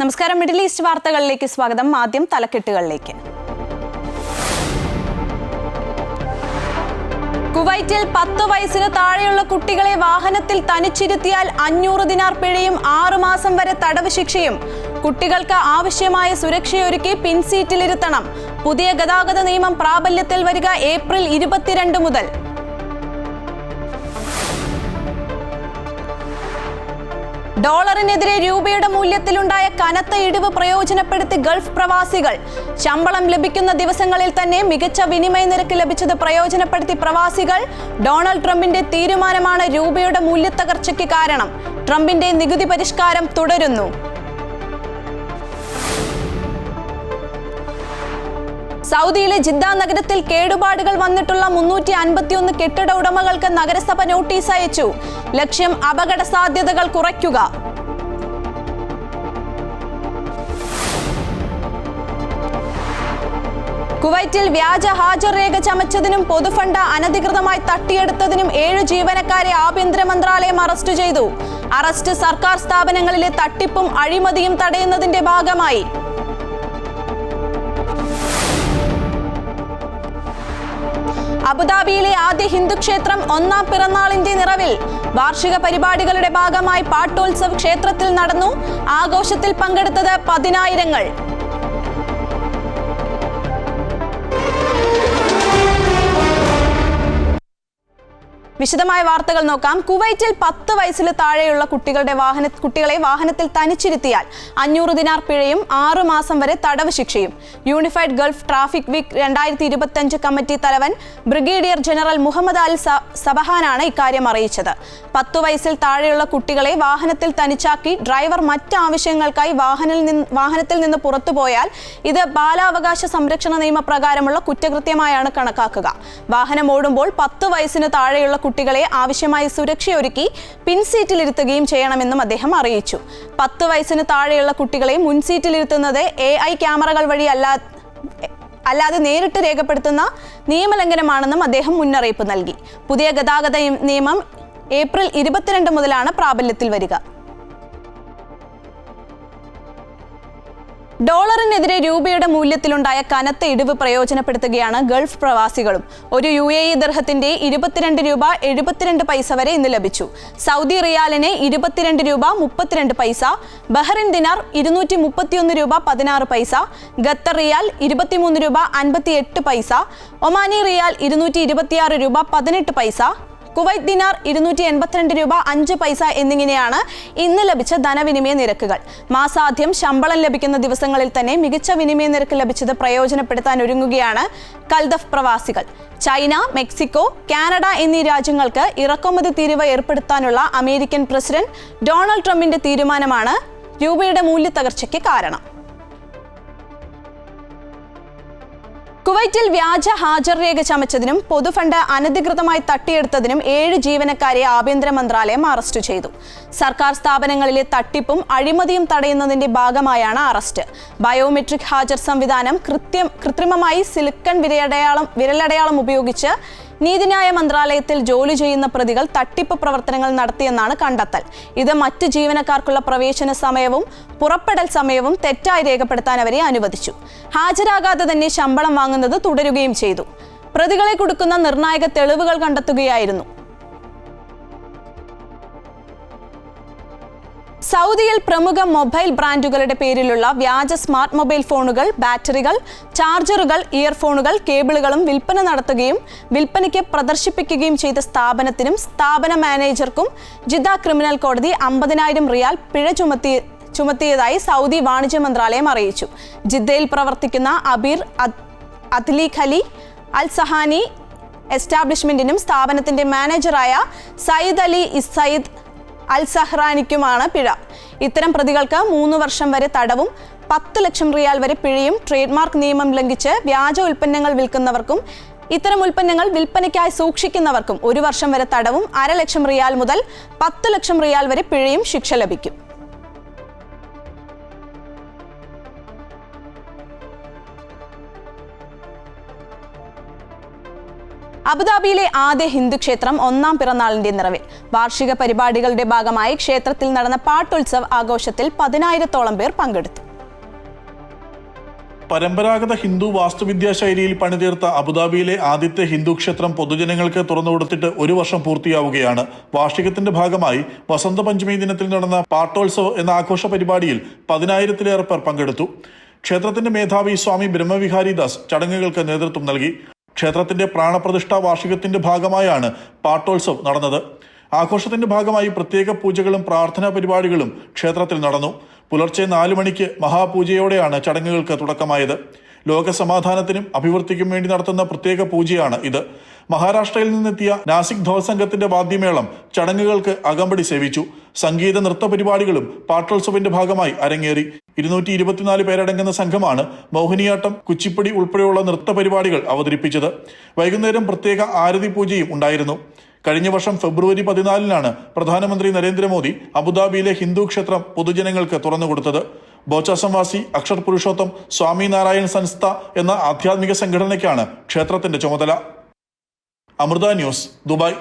നമസ്കാരം. Middle east വാർത്തകളിലേക്ക് സ്വാഗതം. ആദ്യം തലക്കെട്ടുകളിലേക്ക്. കുവൈറ്റിൽ 10 വയസ്സിന് താഴെയുള്ള കുട്ടികളെ വാഹനത്തിൽ തനിച്ചിരുത്തിയാൽ 500 ദിനാർ പിഴയും 6 മാസം വരെ തടവ് ശിക്ഷയും. കുട്ടികൾക്ക് ആവശ്യമായ സുരക്ഷയൊരുക്കി പിൻസീറ്റിലിരുത്തണം. പുതിയ ഗതാഗത നിയമം പ്രാബല്യത്തിൽ വരിക ഏപ്രിൽ 22 മുതൽ. ഡോളറിനെതിരെ രൂപയുടെ മൂല്യത്തിലുണ്ടായ കനത്ത ഇടിവ് പ്രയോജനപ്പെടുത്തി ഗൾഫ് പ്രവാസികൾ. ശമ്പളം ലഭിക്കുന്ന ദിവസങ്ങളിൽ തന്നെ മികച്ച വിനിമയ നിരക്ക് ലഭിച്ചത് പ്രയോജനപ്പെടുത്തി പ്രവാസികൾ. ഡൊണാൾഡ് ട്രംപിന്റെ തീരുമാനമാണ് രൂപയുടെ മൂല്യത്തകർച്ചയ്ക്ക് കാരണം. ട്രംപിന്റെ നികുതി പരിഷ്കാരം തുടരുന്നു. സൗദിയിലെ ജിദ്ദ നഗരത്തിൽ കേടുപാടുകൾ വന്നിട്ടുള്ള 351 കെട്ടിട ഉടമകൾക്ക് നഗരസഭ നോട്ടീസ് അയച്ചു. ലക്ഷ്യം അപകട സാധ്യതകൾ കുറയ്ക്കുക. കുവൈറ്റിൽ വ്യാജ ഹാജർ രേഖ ചമച്ചതിനും പൊതുഫണ്ട് അനധികൃതമായി തട്ടിയെടുത്തതിനും 7 ജീവനക്കാരെ ആഭ്യന്തര മന്ത്രാലയം അറസ്റ്റ് ചെയ്തു. അറസ്റ്റ് സർക്കാർ സ്ഥാപനങ്ങളിലെ തട്ടിപ്പും അഴിമതിയും തടയുന്നതിന്റെ ഭാഗമായി. അബുദാബിയിലെ ആദ്യ ഹിന്ദു ക്ഷേത്രം 1-ാം പിറന്നാളിന്റെ നിറവിൽ. വാർഷിക പരിപാടികളുടെ ഭാഗമായി പാട്ടോത്സവ് ക്ഷേത്രത്തിൽ നടന്നു. ആഘോഷത്തിൽ പങ്കെടുത്തത് 10,000-ങ്ങൾ. വിശദമായ വാർത്തകൾ നോക്കാം. കുവൈറ്റിൽ 10 വയസ്സിന് താഴെയുള്ള കുട്ടികളെ വാഹനത്തിൽ തനിച്ചിരുത്തിയാൽ 500 ദിനാർ പിഴയും 6 മാസം വരെ തടവ് ശിക്ഷയും. Unified Gulf Traffic Week 2025 committee തലവൻ ബ്രിഗേഡിയർ ജനറൽ മുഹമ്മദ് അൽ സബഹാനാണ് ഇക്കാര്യം അറിയിച്ചത്. 10 വയസ്സിൽ താഴെയുള്ള കുട്ടികളെ വാഹനത്തിൽ തനിച്ചാക്കി ഡ്രൈവർ മറ്റ് ആവശ്യങ്ങൾക്കായി വാഹനത്തിൽ നിന്ന് പുറത്തുപോയാൽ ഇത് ബാലാവകാശ സംരക്ഷണ നിയമപ്രകാരമുള്ള കുറ്റകൃത്യമായാണ് കണക്കാക്കുക. വാഹനം ഓടുമ്പോൾ 10 വയസ്സിന് താഴെയുള്ള കുട്ടികളെ ആവശ്യമായ സുരക്ഷയൊരുക്കി പിൻസീറ്റിലിരുത്തുകയും ചെയ്യണമെന്നും അദ്ദേഹം അറിയിച്ചു. 10 വയസ്സിന് താഴെയുള്ള കുട്ടികളെ മുൻസീറ്റിലിരുത്തുന്നത് AI ക്യാമറകൾ വഴി അല്ലാതെ നേരിട്ട് രേഖപ്പെടുത്തുന്ന നിയമലംഘനമാണെന്നും അദ്ദേഹം മുന്നറിയിപ്പ് നൽകി. പുതിയ ഗതാഗത നിയമം ഏപ്രിൽ 22 മുതലാണ് പ്രാബല്യത്തിൽ വരിക. ഡോളറിനെതിരെ രൂപയുടെ മൂല്യത്തിലുണ്ടായ കനത്ത ഇടിവ് പ്രയോജനപ്പെടുത്തുകയാണ് ഗൾഫ് പ്രവാസികളും. ഒരു UAE ദിർഹത്തിന്റെ 22 രൂപ 72 പൈസ വരെ ഇന്ന് ലഭിച്ചു. സൗദി റിയാലിന് 22 രൂപ 32 പൈസ, ബഹ്റിൻ ദിനാർ 231 രൂപ 16 പൈസ, ഖത്തർ റിയാൽ 23 രൂപ 58 പൈസ, ഒമാനി റിയാൽ 226 രൂപ 18 പൈസ, കുവൈറ്റ് ദിനാർ 282 രൂപ 5 പൈസ എന്നിങ്ങനെയാണ് ഇന്ന് ലഭിച്ച ധനവിനിമയ നിരക്കുകൾ. മാസാദ്യം ശമ്പളം ലഭിക്കുന്ന ദിവസങ്ങളിൽ തന്നെ മികച്ച വിനിമയ നിരക്ക് ലഭിച്ചത് പ്രയോജനപ്പെടുത്താൻ ഒരുങ്ങുകയാണ് കൽദഫ് പ്രവാസികൾ. ചൈന, മെക്സിക്കോ, കാനഡ എന്നീ രാജ്യങ്ങൾക്ക് ഇറക്കുമതി തീരുവ ഏർപ്പെടുത്താനുള്ള അമേരിക്കൻ പ്രസിഡന്റ് ഡൊണാൾഡ് ട്രംപിന്റെ തീരുമാനമാണ് രൂപയുടെ മൂല്യത്തകർച്ചയ്ക്ക് കാരണം. കുവൈറ്റിൽ വ്യാജ ഹാജർ രേഖ ചമച്ചതിനും പൊതുഫണ്ട് അനധികൃതമായി തട്ടിയെടുത്തതിനും 7 ജീവനക്കാരെ ആഭ്യന്തര മന്ത്രാലയം അറസ്റ്റ് ചെയ്തു. സർക്കാർ സ്ഥാപനങ്ങളിലെ തട്ടിപ്പും അഴിമതിയും തടയുന്നതിന്റെ ഭാഗമായാണ് അറസ്റ്റ്. ബയോമെട്രിക് ഹാജർ സംവിധാനം കൃത്രിമമായി സിലിക്കൺ വിരലടയാളം ഉപയോഗിച്ച് നീതിന്യായ മന്ത്രാലയത്തിൽ ജോലി ചെയ്യുന്ന പ്രതികൾ തട്ടിപ്പ് പ്രവർത്തനങ്ങൾ നടത്തിയെന്നാണ് കണ്ടെത്തൽ. ഇത് മറ്റ് ജീവനക്കാർക്കുള്ള പ്രവേശന സമയവും പുറപ്പെടൽ സമയവും തെറ്റായി രേഖപ്പെടുത്താൻ അവരെ അനുവദിച്ചു. ഹാജരാകാതെ തന്നെ ശമ്പളം വാങ്ങുന്നത് തുടരുകയും ചെയ്തു. പ്രതികളെ കുടുക്കുന്ന നിർണായക തെളിവുകൾ കണ്ടെത്തുകയായിരുന്നു. സൗദിയിൽ പ്രമുഖ മൊബൈൽ ബ്രാൻഡുകളുടെ പേരിലുള്ള വ്യാജ സ്മാർട്ട് മൊബൈൽ ഫോണുകൾ, ബാറ്ററികൾ, ചാർജറുകൾ, ഇയർഫോണുകൾ, കേബിളുകളും വിൽപ്പന നടത്തുകയും വിൽപ്പനയ്ക്ക് പ്രദർശിപ്പിക്കുകയും ചെയ്ത സ്ഥാപനത്തിനും സ്ഥാപന മാനേജർക്കും ജിദ്ദ ക്രിമിനൽ കോടതി 50,000 റിയാൽ പിഴ ചുമത്തിയതായി സൗദി വാണിജ്യ മന്ത്രാലയം അറിയിച്ചു. ജിദ്ദയിൽ പ്രവർത്തിക്കുന്ന അബീർ അദ്ലി ഖലി അൽ സഹാനി എസ്റ്റാബ്ലിഷ്മെന്റിനും സ്ഥാപനത്തിന്റെ മാനേജറായ സയ്യിദ് അലി സയ്യിദ് അൽ സഹ്റാനിക്കുമാണ് പിഴ. ഇത്തരം പ്രതികൾക്ക് 3 വർഷം വരെ തടവും 10 ലക്ഷം റിയാൽ വരെ പിഴയും. ട്രേഡ് മാർക്ക് നിയമം ലംഘിച്ച് വ്യാജ ഉൽപ്പന്നങ്ങൾ വിൽക്കുന്നവർക്കും ഇത്തരം ഉൽപ്പന്നങ്ങൾ വിൽപ്പനയ്ക്കായി സൂക്ഷിക്കുന്നവർക്കും 1 വർഷം വരെ തടവും 1/2 ലക്ഷം റിയാൽ മുതൽ 10 ലക്ഷം റിയാൽ വരെ പിഴയും ശിക്ഷ ലഭിക്കും. അബുദാബിയിലെ ആദ്യ ഹിന്ദു ക്ഷേത്രം ഒന്നാം പിറന്നാളിന്റെ നിറവിൽ. വാർഷിക പരിപാടികളുടെ ഭാഗമായി ക്ഷേത്രത്തിൽ നടന്ന പാട്ടുത്സവ് ആഘോഷത്തിൽ 10,000-ഓളം പേർ പങ്കെടുത്തു. പരമ്പരാഗത ഹിന്ദു വാസ്തുവിദ്യാ ശൈലിയിൽ പണിതീർത്ത അബുദാബിയിലെ ആദ്യത്തെ ഹിന്ദു ക്ഷേത്രം പൊതുജനങ്ങൾക്ക് തുറന്നുകൊടുത്തിട്ട് 1 വർഷം പൂർത്തിയാവുകയാണ്. വാർഷികത്തിന്റെ ഭാഗമായി വസന്ത പഞ്ചമി ദിനത്തിൽ നടന്ന പാട്ടോത്സവ് എന്ന ആഘോഷ പരിപാടിയിൽ 10,000-ലേറെ പേർ പങ്കെടുത്തു. ക്ഷേത്രത്തിന്റെ മേധാവി സ്വാമി ബ്രഹ്മവിഹാരിദാസ് ചടങ്ങുകൾക്ക് നേതൃത്വം നൽകി. ക്ഷേത്രത്തിന്റെ പ്രാണപ്രതിഷ്ഠാ വാർഷികത്തിന്റെ ഭാഗമായാണ് പാട്ടോത്സവ് നടന്നത്. ആഘോഷത്തിന്റെ ഭാഗമായി പ്രത്യേക പൂജകളും പ്രാർത്ഥനാ പരിപാടികളും ക്ഷേത്രത്തിൽ നടന്നു. പുലർച്ചെ 4 മണിക്ക് മഹാപൂജയോടെയാണ് ചടങ്ങുകൾക്ക് തുടക്കമായത്. ലോകസമാധാനത്തിനും അഭിവൃദ്ധിക്കും വേണ്ടി നടത്തുന്ന പ്രത്യേക പൂജയാണ് ഇത്. മഹാരാഷ്ട്രയിൽ നിന്നെത്തിയ നാസിക് ധോൽസംഘത്തിന്റെ വാദ്യമേളം ചടങ്ങുകൾക്ക് അകമ്പടി സേവിച്ചു. സംഗീത നൃത്ത പരിപാടികളും പാട്ടോത്സവിന്റെ ഭാഗമായി അരങ്ങേറി. 224 പേരടങ്ങുന്ന സംഘമാണ് മോഹിനിയാട്ടം, കുച്ചിപ്പുടി ഉൾപ്പെടെയുള്ള നൃത്ത പരിപാടികൾ അവതരിപ്പിച്ചത്. വൈകുന്നേരം പ്രത്യേക ആരതി പൂജയും ഉണ്ടായിരുന്നു. കഴിഞ്ഞ വർഷം ഫെബ്രുവരി 14-നാണ് പ്രധാനമന്ത്രി നരേന്ദ്രമോദി അബുദാബിയിലെ ഹിന്ദു ക്ഷേത്രം പൊതുജനങ്ങൾക്ക് തുറന്നുകൊടുത്തത്. ബോച്ചാസംവാസി അക്ഷർ പുരുഷോത്തം സ്വാമി നാരായൺ സംസ്ഥ എന്ന ആധ്യാത്മിക സംഘടനയ്ക്കാണ് ക്ഷേത്രത്തിന്റെ ചുമതല. Amrita news, Dubai.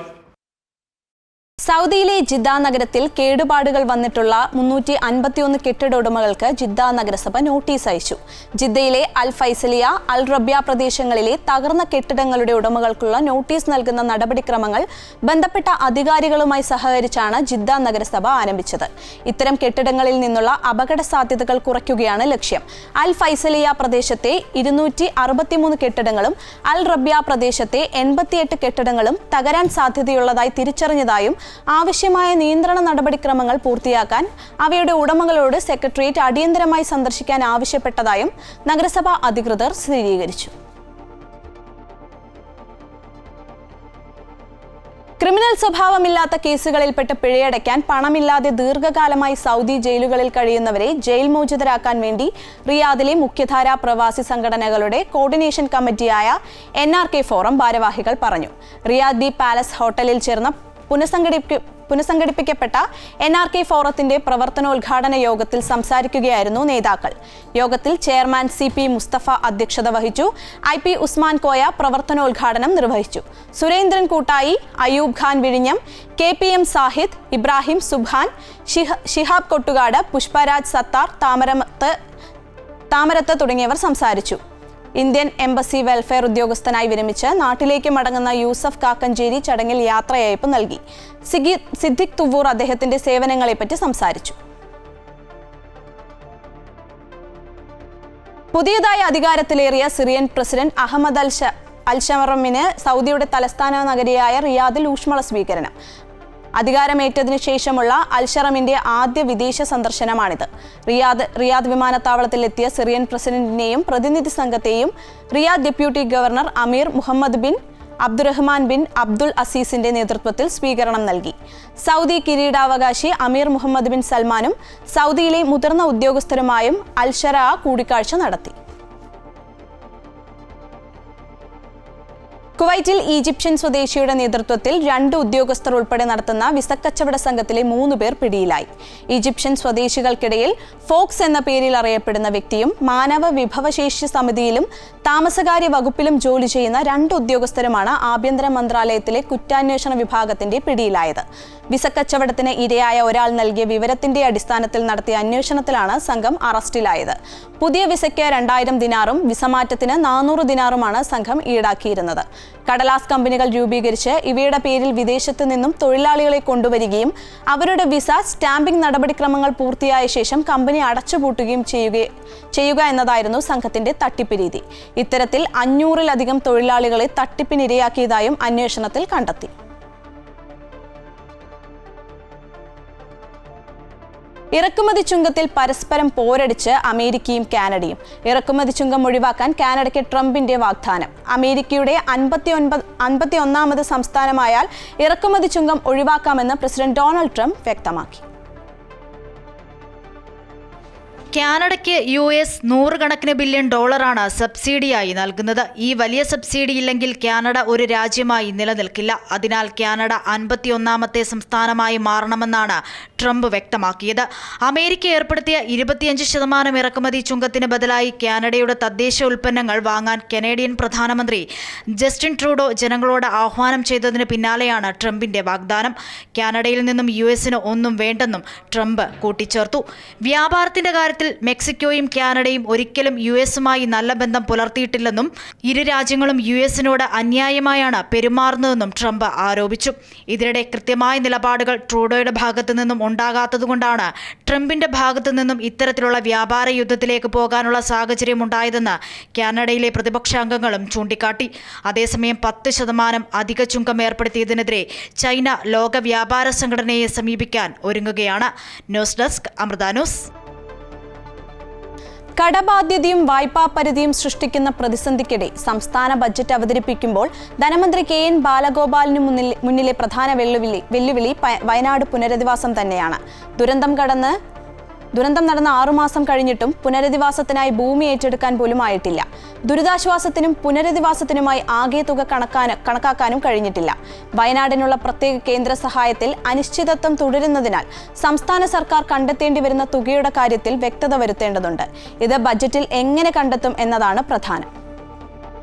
സൗദിയിലെ ജിദ്ദ നഗരത്തിൽ കേടുപാടുകൾ വന്നിട്ടുള്ള 351 കെട്ടിട ഉടമകൾക്ക് ജിദ്ദ നഗരസഭ നോട്ടീസ് അയച്ചു. ജിദ്ദയിലെ അൽ ഫൈസലിയ, അൽ റബ്യ പ്രദേശങ്ങളിലെ തകർന്ന കെട്ടിടങ്ങളുടെ ഉടമകൾക്കുള്ള നോട്ടീസ് നൽകുന്ന നടപടിക്രമങ്ങൾ ബന്ധപ്പെട്ട അധികാരികളുമായി സഹകരിച്ചാണ് ജിദ്ദ നഗരസഭ ആരംഭിച്ചത്. ഇത്തരം കെട്ടിടങ്ങളിൽ നിന്നുള്ള അപകട സാധ്യതകൾ കുറയ്ക്കുകയാണ് ലക്ഷ്യം. അൽ ഫൈസലിയ പ്രദേശത്തെ 263 കെട്ടിടങ്ങളും അൽ റബ്യ പ്രദേശത്തെ 88 കെട്ടിടങ്ങളും തകരാൻ സാധ്യതയുള്ളതായി തിരിച്ചറിഞ്ഞതായും ആവശ്യമായ നിയന്ത്രണ നടപടിക്രമങ്ങൾ പൂർത്തിയാക്കാൻ അവയുടെ ഉടമകളോട് സെക്രട്ടേറിയറ്റ് അടിയന്തരമായി സന്ദർശിക്കാൻ ആവശ്യപ്പെട്ടതായും നഗരസഭാ അധികൃതർ സ്ഥിരീകരിച്ചു. ക്രിമിനൽ സ്വഭാവമില്ലാത്ത കേസുകളിൽപ്പെട്ട് പിഴയടയ്ക്കാൻ പണമില്ലാതെ ദീർഘകാലമായി സൗദി ജയിലുകളിൽ കഴിയുന്നവരെ ജയിൽ മോചിതരാക്കാൻ വേണ്ടി റിയാദിലെ മുഖ്യധാരാ പ്രവാസി സംഘടനകളുടെ കോർഡിനേഷൻ കമ്മിറ്റിയായ NRK ഫോറം ഭാരവാഹികൾ പറഞ്ഞു. റിയാദ് ദി പാലസ് ഹോട്ടലിൽ ചേർന്ന പുനഃസംഘടിപ്പിക്കപ്പെട്ട NRK ഫോറത്തിന്റെ പ്രവർത്തനോദ്ഘാടന യോഗത്തിൽ സംസാരിക്കുകയായിരുന്നു നേതാക്കൾ. യോഗത്തിൽ ചെയർമാൻ CP മുസ്തഫ അധ്യക്ഷത വഹിച്ചു. IP ഉസ്മാൻ കോയ പ്രവർത്തനോദ്ഘാടനം നിർവഹിച്ചു. സുരേന്ദ്രൻ കൂട്ടായി, അയൂബ് ഖാൻ വിഴിഞ്ഞം, KPM സാഹിദ്, ഇബ്രാഹിം സുബ്ഹാൻ, ഷിഹാബ് കൊട്ടുകാട്, പുഷ്പരാജ് സത്താർ, താമരത്ത് തുടങ്ങിയവർ സംസാരിച്ചു. ഇന്ത്യൻ എംബസി വെൽഫെയർ ഉദ്യോഗസ്ഥനായി വിരമിച്ച് നാട്ടിലേക്ക് മടങ്ങുന്ന യൂസഫ് കാക്കഞ്ചേരി ചടങ്ങിൽ യാത്രയയപ്പ് നൽകി. സിദ്ദിഖ് തുവൂർ അദ്ദേഹത്തിന്റെ സേവനങ്ങളെപ്പറ്റി സംസാരിച്ചു. പുതിയതായി അധികാരത്തിലേറിയ സിറിയൻ പ്രസിഡന്റ് അഹമ്മദ് അൽ-ഷറമിന് സൗദിയുടെ തലസ്ഥാന നഗരിയായ റിയാദിൽ ഊഷ്മള സ്വീകരണം. അധികാരമേറ്റതിനു ശേഷമുള്ള അൽ-ഷറമിന്റെ ആദ്യ വിദേശ സന്ദർശനമാണിത്. റിയാദ് വിമാനത്താവളത്തിലെത്തിയ സിറിയൻ പ്രസിഡന്റിനെയും പ്രതിനിധി സംഘത്തെയും Riyadh deputy governor Amir Mohammed bin Abdul Rahman bin Abdul അസീസിന്റെ നേതൃത്വത്തിൽ സ്വീകരണം നൽകി. സൗദി കിരീടാവകാശി അമീർ മുഹമ്മദ് ബിൻ സൽമാനും സൗദിയിലെ മുതിർന്ന ഉദ്യോഗസ്ഥരുമായും അൽ-ഷറ കൂടിക്കാഴ്ച നടത്തി. കുവൈറ്റിൽ ഈജിപ്ഷ്യൻ സ്വദേശിയുടെ നേതൃത്വത്തിൽ 2 ഉദ്യോഗസ്ഥർ ഉൾപ്പെടെ നടത്തുന്ന വിസക്കച്ചവട സംഘത്തിലെ 3 പേർ പിടിയിലായി. ഈജിപ്ഷ്യൻ സ്വദേശികൾക്കിടയിൽ ഫോക്സ് എന്ന പേരിൽ അറിയപ്പെടുന്ന വ്യക്തിയും മാനവ വിഭവശേഷി സമിതിയിലും താമസകാര്യ വകുപ്പിലും ജോലി ചെയ്യുന്ന 2 ഉദ്യോഗസ്ഥരുമാണ് ആഭ്യന്തര മന്ത്രാലയത്തിലെ കുറ്റാന്വേഷണ വിഭാഗത്തിന്റെ പിടിയിലായത്. വിസക്കച്ചവടത്തിന് ഇരയായ ഒരാൾ നൽകിയ വിവരത്തിന്റെ അടിസ്ഥാനത്തിൽ നടത്തിയ അന്വേഷണത്തിലാണ് സംഘം അറസ്റ്റിലായത്. പുതിയ വിസയ്ക്ക് 2000 ദിനാറും വിസമാറ്റത്തിന് 400 ദിനാറുമാണ് സംഘം ഈടാക്കിയിരുന്നത്. കടലാസ് കമ്പനികൾ രൂപീകരിച്ച് ഇവയുടെ പേരിൽ വിദേശത്ത് നിന്നും തൊഴിലാളികളെ കൊണ്ടുവരികയും അവരുടെ വിസ സ്റ്റാമ്പിംഗ് നടപടിക്രമങ്ങൾ പൂർത്തിയായ ശേഷം കമ്പനി അടച്ചുപൂട്ടുകയും ചെയ്യുക എന്നതായിരുന്നു സംഘത്തിന്റെ തട്ടിപ്പ് രീതി. ഇത്തരത്തിൽ 500-ലധികം തൊഴിലാളികളെ തട്ടിപ്പിനിരയാക്കിയതായും അന്വേഷണത്തിൽ കണ്ടെത്തി. ഇറക്കുമതി ചുങ്കത്തിൽ പരസ്പരം പോരടിച്ച് അമേരിക്കയും കാനഡയും. ഇറക്കുമതി ചുങ്കം ഒഴിവാക്കാൻ കാനഡയ്ക്ക് ട്രംപിന്റെ വാഗ്ദാനം. അമേരിക്കയുടെ 51ാമത് സംസ്ഥാനമായാൽ ഇറക്കുമതി ചുങ്കം ഒഴിവാക്കാമെന്ന് പ്രസിഡന്റ് ഡൊണാൾഡ് ട്രംപ് വ്യക്തമാക്കി. കാനഡയ്ക്ക് US $100 കണക്കിന് ബില്യൺ സബ്സിഡിയായി നൽകുന്നത്. ഈ വലിയ സബ്സിഡി ഇല്ലെങ്കിൽ കാനഡ ഒരു രാജ്യമായി നിലനിൽക്കില്ല. അതിനാൽ കാനഡ 51ാമത്തെ സംസ്ഥാനമായി മാറണമെന്നാണ് ട്രംപ് വ്യക്തമാക്കിയത്. അമേരിക്ക ഏർപ്പെടുത്തിയ 25% ഇറക്കുമതി ചുങ്കത്തിന് ബദലായി കാനഡയുടെ തദ്ദേശ ഉൽപ്പന്നങ്ങൾ വാങ്ങാൻ കനേഡിയൻ പ്രധാനമന്ത്രി ജസ്റ്റിൻ ട്രൂഡോ ജനങ്ങളോട് ആഹ്വാനം ചെയ്തതിന് പിന്നാലെയാണ് ട്രംപിന്റെ വാഗ്ദാനം. കാനഡയിൽ നിന്നും യുഎസിന് ഒന്നും വേണ്ടെന്നും ട്രംപ് കൂട്ടിച്ചേർത്തു. വ്യാപാരത്തിന്റെ കാര്യത്തിൽ മെക്സിക്കോയും കാനഡയും ഒരിക്കലും യുഎസുമായി നല്ല ബന്ധം പുലർത്തിയിട്ടില്ലെന്നും ഇരു രാജ്യങ്ങളും യുഎസിനോട് അന്യായമായാണ് പെരുമാറുന്നതെന്നും ട്രംപ് ആരോപിച്ചു. ഇതിനിടെ കൃത്യമായ നിലപാടുകൾ ട്രൂഡോയുടെ ഭാഗത്തു നിന്നും ഉണ്ടാകാത്തതുകൊണ്ടാണ് ട്രംപിന്റെ ഭാഗത്തു നിന്നും ഇത്തരത്തിലുള്ള വ്യാപാര യുദ്ധത്തിലേക്ക് പോകാനുള്ള സാഹചര്യം ഉണ്ടായതെന്ന് കാനഡയിലെ പ്രതിപക്ഷാംഗങ്ങളും ചൂണ്ടിക്കാട്ടി. അതേസമയം 10% അധിക ചുങ്കം ഏർപ്പെടുത്തിയതിനെതിരെ ചൈന ലോക വ്യാപാര സംഘടനയെ സമീപിക്കാൻ ഒരുങ്ങുകയാണ്. News desk Amrita news. കടബാധ്യതയും വായ്പാ പരിധിയും സൃഷ്ടിക്കുന്ന പ്രതിസന്ധിക്കിടെ സംസ്ഥാന ബജറ്റ് അവതരിപ്പിക്കുമ്പോൾ ധനമന്ത്രി KN ബാലഗോപാലിന് മുന്നിലെ പ്രധാന വെല്ലുവിളി വയനാട് പുനരധിവാസം തന്നെയാണ്. ദുരന്തം നടന്ന 6 മാസം കഴിഞ്ഞിട്ടും പുനരധിവാസത്തിനായി ഭൂമി ഏറ്റെടുക്കാൻ പോലും ആയിട്ടില്ല. ദുരിതാശ്വാസത്തിനും പുനരധിവാസത്തിനുമായി ആകെ തുക കണക്കാക്കാനും കഴിഞ്ഞിട്ടില്ല. വയനാടിനുള്ള പ്രത്യേക കേന്ദ്ര സഹായത്തിൽ അനിശ്ചിതത്വം തുടരുന്നതിനാൽ സംസ്ഥാന സർക്കാർ കണ്ടെത്തേണ്ടി വരുന്ന തുകയുടെ കാര്യത്തിൽ വ്യക്തത വരുത്തേണ്ടതുണ്ട്. ഇത് ബജറ്റിൽ എങ്ങനെ കണ്ടെത്തും എന്നതാണ് പ്രധാനം.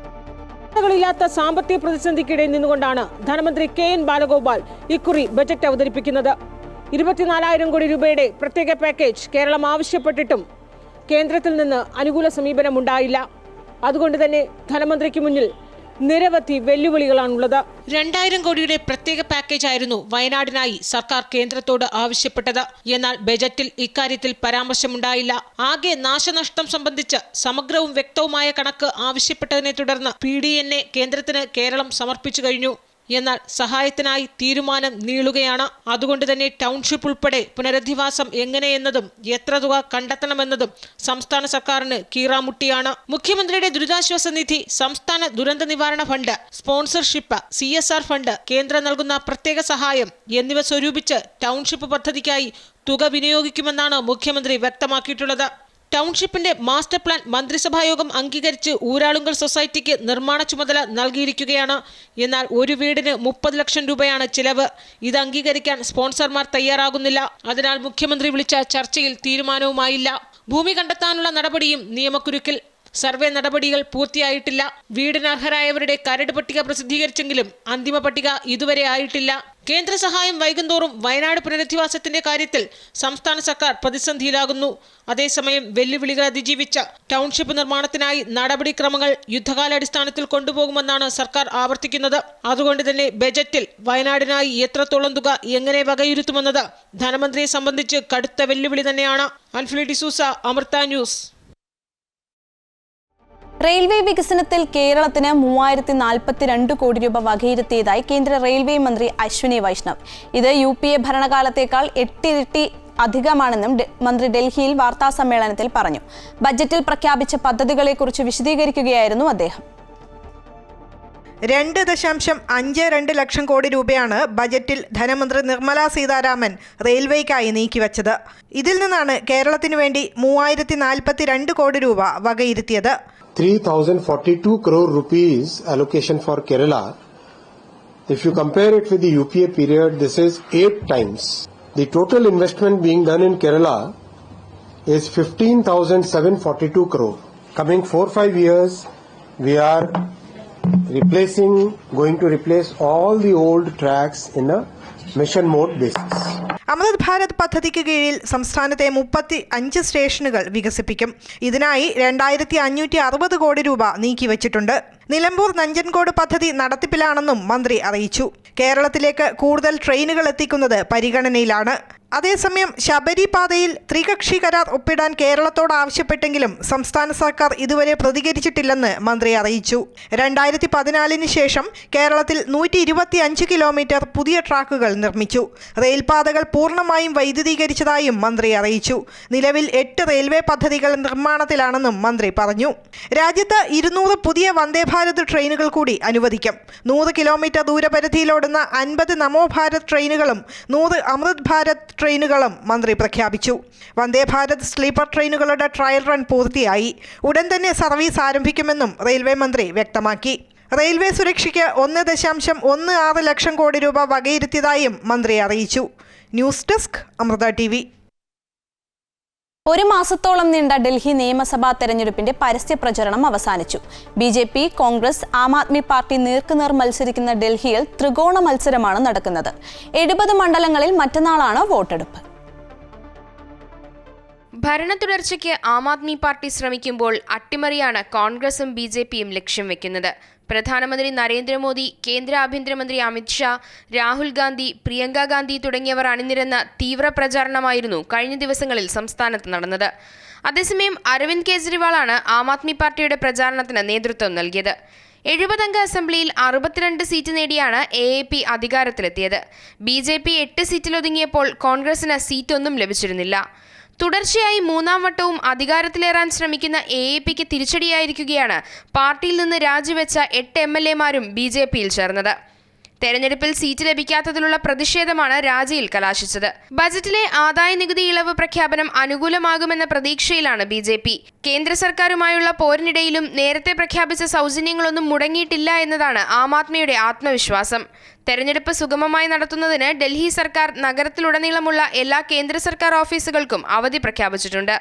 ില്ലാത്ത സാമ്പത്തിക പ്രതിസന്ധിക്കിടയിൽ നിന്നുകൊണ്ടാണ് ധനമന്ത്രി KN ബാലഗോപാൽ ഇക്കുറി ബജറ്റ് അവതരിപ്പിക്കുന്നത്. 24,000 കോടി രൂപയുടെ പ്രത്യേക പാക്കേജ് കേരളം ആവശ്യപ്പെട്ടിട്ടും കേന്ദ്രത്തിൽ നിന്ന് അനുകൂല സമീപനം ഉണ്ടായില്ല. അതുകൊണ്ട് തന്നെ ധനമന്ത്രിക്ക് മുന്നിൽ നിരവധി വെല്ലുവിളികളാണുള്ളത്. 2,000 കോടിയുടെ പ്രത്യേക പാക്കേജ് ആയിരുന്നു വയനാടിനായി സർക്കാർ കേന്ദ്രത്തോട് ആവശ്യപ്പെട്ടത്. എന്നാൽ ബജറ്റിൽ ഇക്കാര്യത്തിൽ പരാമർശമുണ്ടായില്ല. ആകെ നാശനഷ്ടം സംബന്ധിച്ച് സമഗ്രവും വ്യക്തവുമായ കണക്ക് ആവശ്യപ്പെട്ടതിനെ തുടർന്ന് PDNA കേന്ദ്രത്തിന് കേരളം സമർപ്പിച്ചു കഴിഞ്ഞു. എന്നാൽ സഹായത്തിനായി തീരുമാനം നീളുകയാണ്. അതുകൊണ്ട് തന്നെ ടൗൺഷിപ്പ് ഉൾപ്പെടെ പുനരധിവാസം എങ്ങനെയെന്നതും എത്ര തുക കണ്ടെത്തണമെന്നതും സംസ്ഥാന സർക്കാരിന് കീറാമുട്ടിയാണ്. മുഖ്യമന്ത്രിയുടെ ദുരിതാശ്വാസ നിധി, സംസ്ഥാന ദുരന്ത നിവാരണ ഫണ്ട്, സ്പോൺസർഷിപ്പ്, CSR ഫണ്ട്, കേന്ദ്രം നൽകുന്ന പ്രത്യേക സഹായം എന്നിവ സ്വരൂപിച്ച് ടൗൺഷിപ്പ് പദ്ധതിക്കായി തുക വിനിയോഗിക്കുമെന്നാണ് മുഖ്യമന്ത്രി വ്യക്തമാക്കിയിട്ടുള്ളത്. ടൗൺഷിപ്പിന്റെ മാസ്റ്റർ പ്ലാൻ മന്ത്രിസഭായോഗം അംഗീകരിച്ച് ഊരാളുങ്കൽ സൊസൈറ്റിക്ക് നിർമ്മാണ ചുമതല നൽകിയിരിക്കുകയാണ്. എന്നാൽ ഒരു വീടിന് 30 ലക്ഷം രൂപയാണ് ചിലവ്. ഇത് അംഗീകരിക്കാൻ സ്പോൺസർമാർ തയ്യാറാകുന്നില്ല. അതിനാൽ മുഖ്യമന്ത്രി വിളിച്ച ചർച്ചയിൽ തീരുമാനവുമായില്ല. ഭൂമി കണ്ടെത്താനുള്ള നടപടിയും നിയമക്കുരുക്കിൽ. സർവേ നടപടികൾ പൂർത്തിയായിട്ടില്ല. വീടിന് അർഹരായവരുടെ കരട് പട്ടിക പ്രസിദ്ധീകരിച്ചെങ്കിലും അന്തിമ പട്ടിക ഇതുവരെ ആയിട്ടില്ല. കേന്ദ്ര സഹായം വൈകുന്തോറും വയനാട് പുനരധിവാസത്തിന്റെ കാര്യത്തിൽ സംസ്ഥാന സർക്കാർ പ്രതിസന്ധിയിലാകുന്നു. അതേസമയം വെല്ലുവിളികൾ അതിജീവിച്ച ടൗൺഷിപ്പ് നിർമ്മാണത്തിനായി നടപടിക്രമങ്ങൾ യുദ്ധകാലാടിസ്ഥാനത്തിൽ കൊണ്ടുപോകുമെന്നാണ് സർക്കാർ ആവർത്തിക്കുന്നത്. അതുകൊണ്ട് തന്നെ ബജറ്റിൽ വയനാടിനായി എത്രത്തോളം തുക എങ്ങനെ വകയിരുത്തുമെന്നത് ധനമന്ത്രിയെ സംബന്ധിച്ച് കടുത്ത വെല്ലുവിളി തന്നെയാണ്. അൻഫ്ലി ഡിസൂസ, അമൃത ന്യൂസ്. റെയിൽവേ വികസനത്തിൽ കേരളത്തിന് 3042 കോടി രൂപ വകയിരുത്തിയതായി കേന്ദ്ര റെയിൽവേ മന്ത്രി അശ്വിനി വൈഷ്ണവ്. ഇത് UPA ഭരണകാലത്തേക്കാൾ 8 ഇരട്ടി അധികമാണെന്നും മന്ത്രി ഡൽഹിയിൽ വാർത്താസമ്മേളനത്തിൽ പറഞ്ഞു. ബജറ്റിൽ പ്രഖ്യാപിച്ച പദ്ധതികളെക്കുറിച്ച് വിശദീകരിക്കുകയായിരുന്നു അദ്ദേഹം. 2.52 ലക്ഷം കോടി രൂപയാണ് ബജറ്റിൽ ധനമന്ത്രി നിർമ്മല സീതാരാമൻ റെയിൽവേക്കായി നീക്കിവച്ചത്. ഇതിൽ നിന്നാണ് കേരളത്തിനു വേണ്ടി 3042 കോടി രൂപ വകയിരുത്തിയത്. 3,042 crore rupees allocation for Kerala. If you compare it with the UPA period, this is 8 times. The total investment being done in Kerala is 15,742 crore. Coming 4-5 years, we are going to replace all the old tracks in a mission mode basis. അമൃത് ഭാരത് പദ്ധതിക്ക് കീഴിൽ സംസ്ഥാനത്തെ 35 സ്റ്റേഷനുകൾ വികസിപ്പിക്കും. ഇതിനായി 2,560 കോടി രൂപ നീക്കിവച്ചിട്ടുണ്ട്. നിലമ്പൂർ നഞ്ചൻകോട് പദ്ധതി നടത്തിപ്പിലാണെന്നും മന്ത്രി അറിയിച്ചു. കേരളത്തിലേക്ക് കൂടുതൽ ട്രെയിനുകൾ എത്തിക്കുന്നത് പരിഗണനയിലാണ്. അതേസമയം ശബരി പാതയിൽ ത്രികക്ഷി കരാർ ഒപ്പിടാൻ കേരളത്തോട് ആവശ്യപ്പെട്ടെങ്കിലും സംസ്ഥാന സർക്കാർ ഇതുവരെ പ്രതികരിച്ചിട്ടില്ലെന്ന് മന്ത്രി അറിയിച്ചു. 2014 ശേഷം കേരളത്തിൽ 125 കിലോമീറ്റർ പുതിയ ട്രാക്കുകൾ നിർമ്മിച്ചു. റെയിൽപാതകൾ പൂർണ്ണമായും വൈദ്യുതീകരിച്ചതായും മന്ത്രി അറിയിച്ചു. നിലവിൽ 8 റെയിൽവേ പദ്ധതികൾ നിർമ്മാണത്തിലാണെന്നും മന്ത്രി പറഞ്ഞു. രാജ്യത്ത് 200 പുതിയ വന്ദേ ഭാരത് ട്രെയിനുകൾ കൂടി അനുവദിക്കും. 100 കിലോമീറ്റർ ദൂരപരിധിയിലോടുന്ന 50 നമോ ഭാരത് ട്രെയിനുകളും 100 അമൃത് ഭാരത് ട്രെയിനുകളും മന്ത്രി പ്രഖ്യാപിച്ചു. വന്ദേ ഭാരത് സ്ലീപ്പർ ട്രെയിനുകളുടെ ട്രയൽ റൺ പൂർത്തിയായി. ഉടൻ തന്നെ സർവീസ് ആരംഭിക്കുമെന്നും റെയിൽവേ മന്ത്രി വ്യക്തമാക്കി. റെയിൽവേ സുരക്ഷയ്ക്ക് 1.16 ലക്ഷം കോടി രൂപ വകയിരുത്തിയതായും മന്ത്രി അറിയിച്ചു. News desk Amrita TV. ഒരു മാസത്തോളം നീണ്ട ഡൽഹി നിയമസഭാ തെരഞ്ഞെടുപ്പിന്റെ പരസ്യ പ്രചരണം അവസാനിച്ചു. BJP, കോൺഗ്രസ്, ആം ആദ്മി പാർട്ടി നേർക്കുനേർ മത്സരിക്കുന്ന ഡൽഹിയിൽ ത്രികോണ മത്സരമാണ് നടക്കുന്നത്. 70 മണ്ഡലങ്ങളിൽ മറ്റന്നാളാണ് വോട്ടെടുപ്പ്. ഭരണ തുടർച്ചയ്ക്ക് ആം ആദ്മി പാർട്ടി ശ്രമിക്കുമ്പോൾ അട്ടിമറിയാണ് കോൺഗ്രസും BJPയും ലക്ഷ്യം വെക്കുന്നത്. പ്രധാനമന്ത്രി നരേന്ദ്രമോദി, കേന്ദ്ര ആഭ്യന്തരമന്ത്രി അമിത് ഷാ, രാഹുൽ ഗാന്ധി, പ്രിയങ്ക ഗാന്ധി തുടങ്ങിയവർ അണിനിരന്ന തീവ്ര പ്രചാരണമായിരുന്നു കഴിഞ്ഞ ദിവസങ്ങളിൽ സംസ്ഥാനത്ത് നടന്നത്. അതേസമയം അരവിന്ദ് കെജ്രിവാളാണ് ആം ആദ്മി പാർട്ടിയുടെ പ്രചാരണത്തിന് നേതൃത്വം നൽകിയത്. 70-അംഗ അസംബ്ലിയിൽ 62 സീറ്റ് നേടിയാണ് AAP അധികാരത്തിലെത്തിയത്. BJP 8 സീറ്റിലൊതുങ്ങിയപ്പോൾ കോൺഗ്രസിന് സീറ്റൊന്നും ലഭിച്ചിരുന്നില്ല. തുടർച്ചയായി 3-ാം വട്ടവും അധികാരത്തിലേറാൻ ശ്രമിക്കുന്ന AAPക്ക് തിരിച്ചടിയായിരിക്കുകയാണ് പാർട്ടിയിൽ നിന്ന് രാജിവെച്ച 8 MLA-മാരും BJPയിൽ ചേർന്നത്. തെരഞ്ഞെടുപ്പിൽ സീറ്റ് ലഭിക്കാത്തതിലുള്ള പ്രതിഷേധമാണ് രാജിയിൽ കലാശിച്ചത്. ബജറ്റിലെ ആദായ നികുതി ഇളവ് പ്രഖ്യാപനം അനുകൂലമാകുമെന്ന പ്രതീക്ഷയിലാണ് BJP. കേന്ദ്ര സർക്കാരുമായുള്ള പോരിനിടയിലും നേരത്തെ പ്രഖ്യാപിച്ച സൗജന്യങ്ങളൊന്നും മുടങ്ങിയിട്ടില്ല എന്നതാണ് ആം ആദ്മിയുടെ ആത്മവിശ്വാസം. തെരഞ്ഞെടുപ്പ് സുഗമമായി നടത്തുന്നതിന് ഡൽഹി സർക്കാർ നഗരത്തിലുടനീളമുള്ള എല്ലാ കേന്ദ്ര സർക്കാർ ഓഫീസുകൾക്കും അവധി പ്രഖ്യാപിച്ചിട്ടുണ്ട്.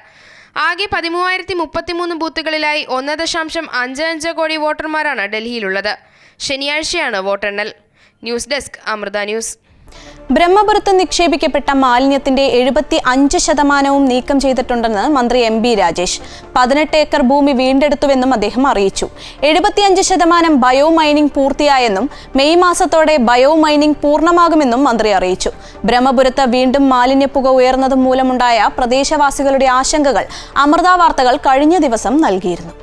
ആകെ 13,033 ബൂത്തുകളിലായി 1.55 കോടി വോട്ടർമാരാണ് ഡൽഹിയിലുള്ളത്. ശനിയാഴ്ചയാണ് വോട്ടെണ്ണൽ. News desk Amrita news. ബ്രഹ്മപുരത്ത് നിക്ഷേപിക്കപ്പെട്ട മാലിന്യത്തിന്റെ 75% നീക്കം ചെയ്തിട്ടുണ്ടെന്ന് മന്ത്രി MB രാജേഷ്. 18 ഏക്കർ ഭൂമി വീണ്ടെടുത്തുവെന്നും അദ്ദേഹം അറിയിച്ചു. 75% ബയോ മൈനിംഗ് പൂർത്തിയായെന്നും മെയ് മാസത്തോടെ ബയോ മൈനിംഗ് പൂർണ്ണമാകുമെന്നും മന്ത്രി അറിയിച്ചു. ബ്രഹ്മപുരത്ത് വീണ്ടും മാലിന്യപ്പുക ഉയർന്നത് മൂലമുണ്ടായ പ്രദേശവാസികളുടെ ആശങ്കകൾ അമൃത വാർത്തകൾ കഴിഞ്ഞ ദിവസം നൽകിയിരുന്നു.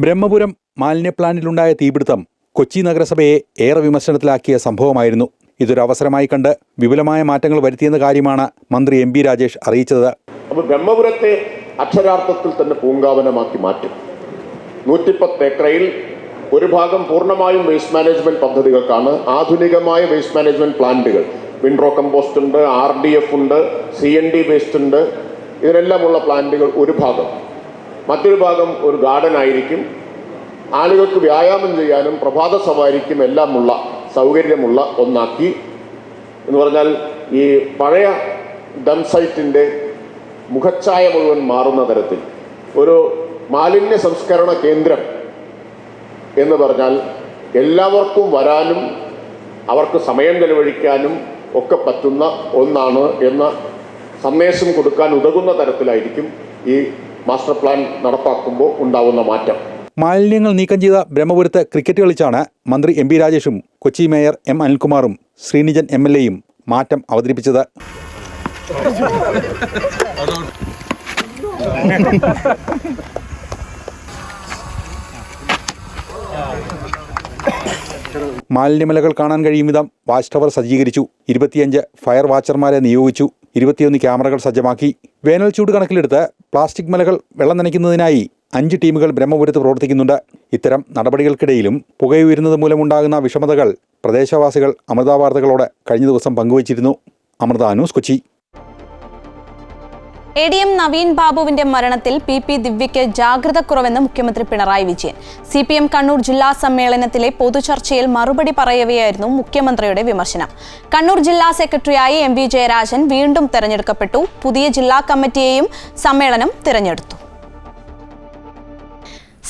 ബ്രഹ്മപുരം മാലിന്യ പ്ലാന്റിലുണ്ടായ തീപിടുത്തം കൊച്ചി നഗരസഭയെ ഏറെ വിമർശനത്തിലാക്കിയ സംഭവമായിരുന്നു. ഇതൊരു അവസരമായി കണ്ട് വിപുലമായ മാറ്റങ്ങൾ വരുത്തിയെന്ന കാര്യമാണ് മന്ത്രി MB രാജേഷ് അറിയിച്ചത്. അപ്പോൾ ബ്രഹ്മപുരത്തെ അക്ഷരാർത്ഥത്തിൽ തന്നെ പൂങ്കാവനമാക്കി മാറ്റും. 110 ഏക്കറിൽ ഒരു ഭാഗം പൂർണ്ണമായും വേസ്റ്റ് മാനേജ്മെന്റ് പദ്ധതികൾക്കാണ്. ആധുനികമായ വേസ്റ്റ് മാനേജ്മെന്റ് പ്ലാന്റുകൾ, വിൻഡ്രോ കമ്പോസ്റ്റ് ഉണ്ട്, RDF ഉണ്ട്, CND വേസ്റ്റ് ഉണ്ട്, ഇതിനെല്ലാമുള്ള പ്ലാന്റുകൾ ഒരു ഭാഗം. മറ്റൊരു ഭാഗം ഒരു ഗാർഡൻ ആയിരിക്കും. ആളുകൾക്ക് വ്യായാമം ചെയ്യാനും പ്രഭാത സവാരിക്കും എല്ലാമുള്ള സൗകര്യമുള്ള ഒന്നാക്കി. എന്ന് പറഞ്ഞാൽ ഈ പഴയ ഡം സൈറ്റിൻ്റെ മുഖച്ഛായ മുഴുവൻ മാറുന്ന തരത്തിൽ ഒരു മാലിന്യ സംസ്കരണ കേന്ദ്രം എന്ന് പറഞ്ഞാൽ എല്ലാവർക്കും വരാനും അവർക്ക് സമയം ചെലവഴിക്കാനും ഒക്കെ പറ്റുന്ന ഒന്നാണ് എന്ന സന്ദേശം കൊടുക്കാൻ ഉതകുന്ന തരത്തിലായിരിക്കും ഈ മാസ്റ്റർ പ്ലാൻ നടപ്പാക്കുമ്പോൾ ഉണ്ടാവുന്ന മാറ്റം. മാലിന്യങ്ങൾ നീക്കം ചെയ്ത ബ്രഹ്മപുരത്ത് ക്രിക്കറ്റ് കളിച്ചാണ് മന്ത്രി MB രാജേഷും കൊച്ചി മേയർ M അനിൽകുമാറും ശ്രീനിജൻ MLAയും മാറ്റം അവതരിപ്പിച്ചത്. മാലിന്യമലകൾ കാണാൻ കഴിയും വിധം വാച്ച് ടവർ സജ്ജീകരിച്ചു. 25 ഫയർ വാച്ചർമാരെ നിയോഗിച്ചു. 21 ക്യാമറകൾ സജ്ജമാക്കി. വേനൽ ചൂട് കണക്കിലെടുത്ത് പ്ലാസ്റ്റിക് മലകൾ വെള്ളം നനയ്ക്കുന്നതിനായി 5 ടീമുകൾ ബ്രഹ്മപുരത്ത് പ്രവർത്തിക്കുന്നുണ്ട്. ഇത്തരം നടപടികൾക്കിടയിലും പുകയുയരുന്നത് മൂലമുണ്ടാകുന്ന വിഷമതകൾ പ്രദേശവാസികൾ അമൃത വാർത്തകളോട് കഴിഞ്ഞ ദിവസം പങ്കുവച്ചിരുന്നു. അമൃത ന്യൂസ്, കൊച്ചി. ADM നവീൻ ബാബുവിന്റെ മരണത്തിൽ PP ദിവ്യയ്ക്ക് ജാഗ്രതക്കുറവെന്ന് മുഖ്യമന്ത്രി പിണറായി വിജയൻ. CPM കണ്ണൂർ ജില്ലാ സമ്മേളനത്തിലെ പൊതുചർച്ചയിൽ മറുപടി പറയവെയായിരുന്നു മുഖ്യമന്ത്രിയുടെ വിമർശനം. കണ്ണൂർ ജില്ലാ സെക്രട്ടറിയായി MV ജയരാജൻ വീണ്ടും തെരഞ്ഞെടുക്കപ്പെട്ടു. പുതിയ ജില്ലാ കമ്മിറ്റിയെയും സമ്മേളനം തിരഞ്ഞെടുത്തു.